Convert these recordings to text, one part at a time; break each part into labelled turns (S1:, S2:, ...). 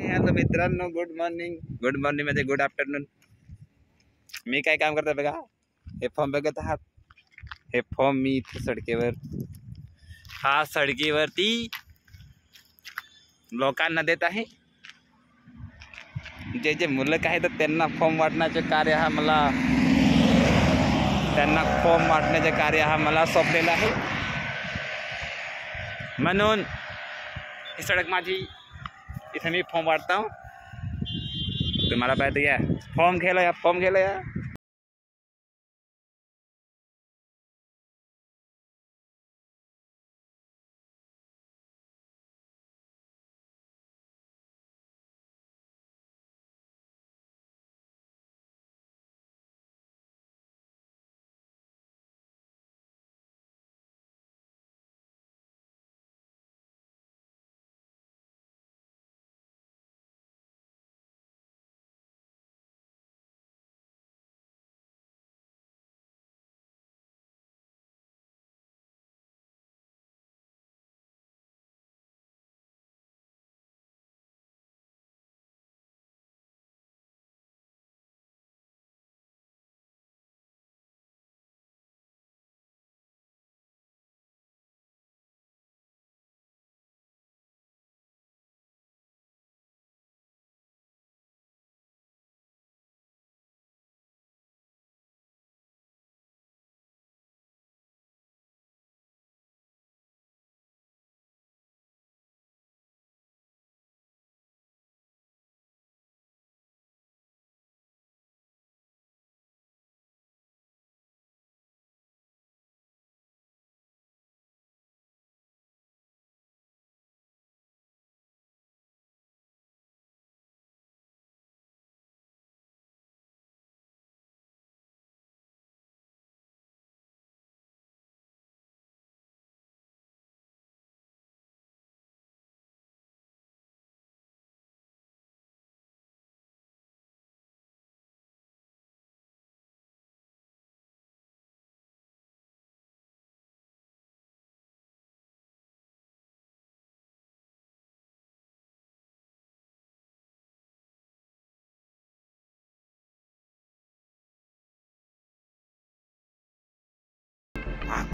S1: Hello मित्रांनो, good morning. Good morning मध्ये good afternoon. मी काय काम करतो बघा, हे फॉर्म बघत आहात. हे फॉर्म मी इथे सडकेवर, हा सडकीवरती लोकांना देत आहे. जे जे मुलक आहेत त्यांना फॉर्म वाटण्याचे कार्य हा मला सोपलेला आहे. म्हणून ही सडक माझी, इथे मी फॉर्म वाटता हूँ. तुम्हाला पाहिजे या फॉर्म घ्यायला या.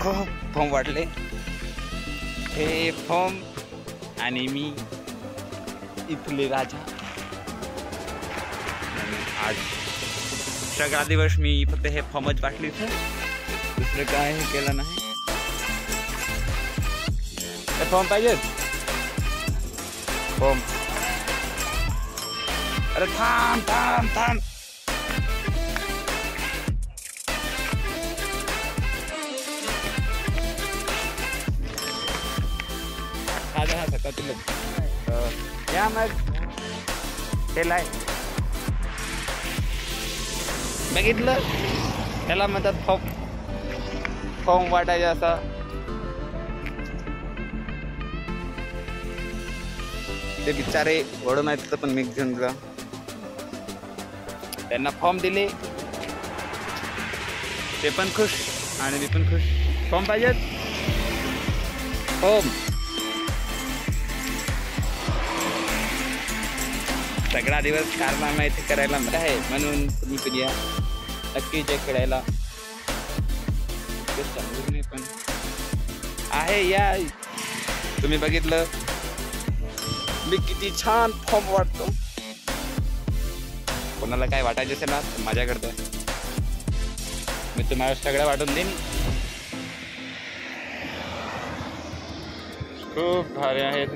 S1: खूप फॉर्म वाटले. हे फॉर्म आणि मी इथले राजा. आज सगळा दिवस मी फक्त हे फॉर्मच वाटली, दुसरं काय हे केलं नाही. हे फॉर्म पाहिजे फॉर्म. अरे थांब. या मग केलाय, बघितलं त्याला म्हणतात फॉर्म वाटायचं असा. ते बिचारे ओढून आहेत पण मी घेऊन जा, त्यांना फॉर्म दिले, ते पण खुश आणि मी पण खुश. फॉर्म पाहिजेत, फॉर्म. सगळा दिवस कारनामा इथे करायला आहे, म्हणून तुम्ही पण या नक्की चेक करायला. पण आहे या, तुम्ही बघितलं मी किती छान फॉर्म वाटतो. कोणाला काय वाटायचं असेल ना माझ्याकडं, मी तुम्हाला सगळं वाटून देईन. खूप भारी आहेत.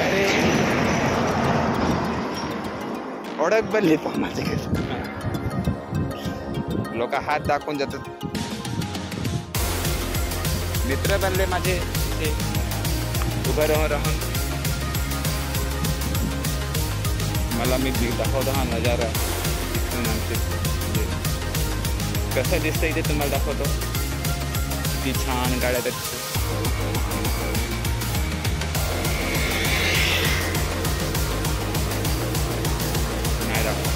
S1: अरे ओळख बनली माझे, लोक हात दाखवून जातात. मित्र बनले माझे ते उभं राहून. मला मी दाखवतो हा नजारा कसं दिसतं इथे, तुम्हाला दाखवतो. ती छान गाड्या नाही दाखव.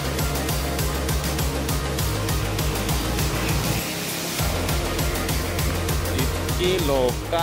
S1: शेवटची लोक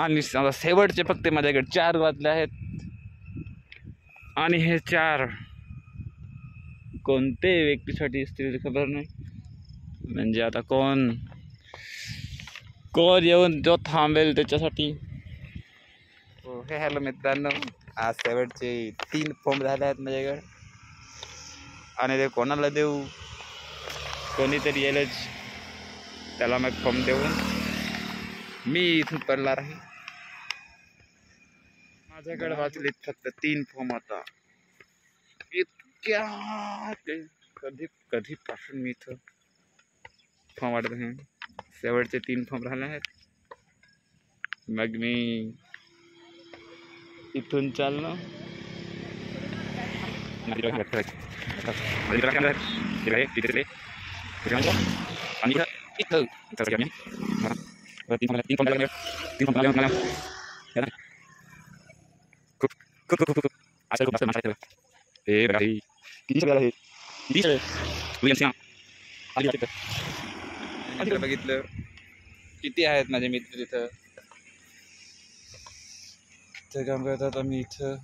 S1: आणि आता शेवटचे फक्त माझ्याकडे 4 वाजले आहेत आणि हे 4 कोणते व्यक्तीसाठी असतील खबर नाही. म्हणजे आता कोण येऊन जो थांबेल त्याच्यासाठी. हे हॅलो मित्रांनो, आज शेवटचे 3 फॉर्म झाले आहेत माझ्याकडे आणि ते कोणाला देऊ, कोणीतरी येईलच त्याला मग फॉर्म देऊन मी इथून पडणार आहे. माझ्याकडे वाचले फक्त 3 फॉर्म. आता इतक्या कधीपासून मी इथं फॉर्म वाटत आहे. शेवटचे 3 फॉर्म राहिले आहेत. मग मी इथून चाललो. आणि इथं बघितलं किती आहेत माझे मित्र इथं काम करतात. आम्ही इथं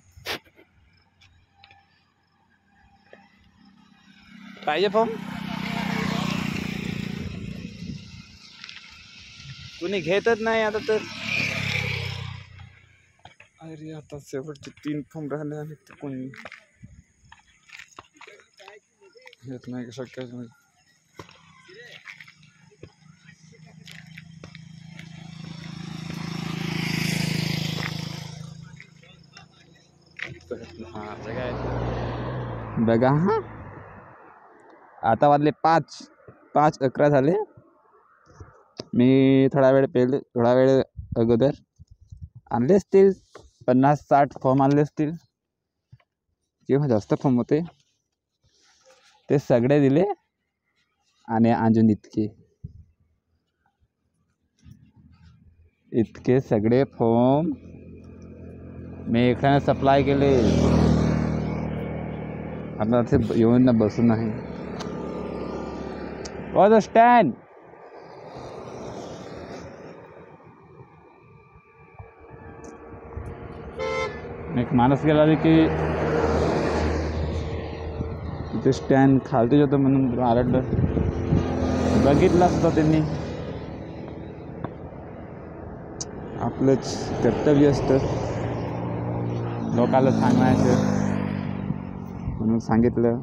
S1: पाहिजे फॉर्म कुणी घेतच नाही आता तर. अरे आता शेवटचे 3 फॉर्म राहिले आणि ते कोणी घेत नाही. शक्यच नाही. बघा हा, आता वाजले 5:11 झाले. मी थोडा वेळ अगोदर आणले असतील 50-60 फॉर्म आणले असतील किंवा जास्त फॉर्म होते. ते सगळे दिले आणि अजून इतके सगळे फॉर्म मी एखाद्या सप्लाय केले. आता ते येऊन ना बसून आहे. स्टँड एक माणूस गेला की तिथे स्टँड खालतीच होतं म्हणून आरडलं. बघितलं असतं त्यांनी. आपलंच कर्तव्य असतं लोकांना सांगायचं म्हणून सांगितलं.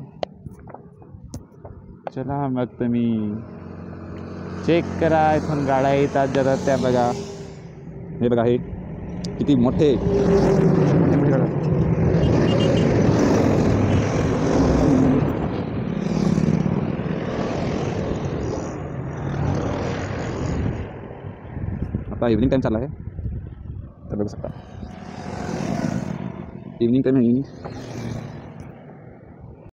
S1: चला मग तुम्ही चेक करा. इथून गाड्या येतात जरा त्या बघा. हे बघा हे किती मोठे. आता इव्हनिंग टाइम चालला आहे तर बघू शकता. इव्हनिंग टाइम आहे.